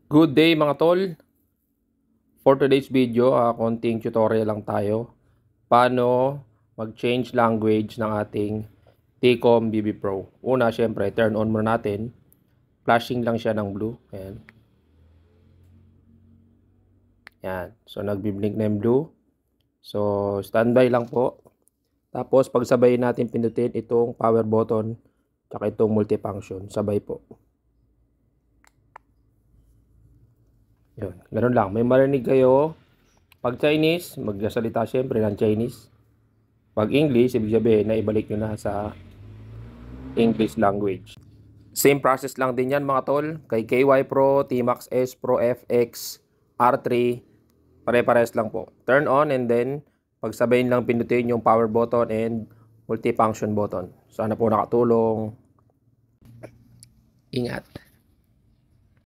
Good day mga tol! For today's video, konting tutorial lang tayo. Paano mag-change language ng ating T-Com BB Pro. Una, syempre, turn on muna natin. Flashing lang siya ng blue. Ayan. Ayan. So, nagbi-blink na yung blue. So, standby lang po. Tapos, pagsabayin natin pindutin itong power button tsaka itong multifunction. Sabay po. Yun, ganun lang. May marinig kayo. Pag Chinese, magsasalita syempre ng Chinese. Pag English, ibig sabihin na ibalik nyo na sa English language. Same process lang din yan mga tol. Kay KY Pro, T-Max S Pro FX, R3, pare-pares lang po. Turn on and then pagsabayin lang pindutin yung power button and multifunction button. Sana po nakatulong. Ingat.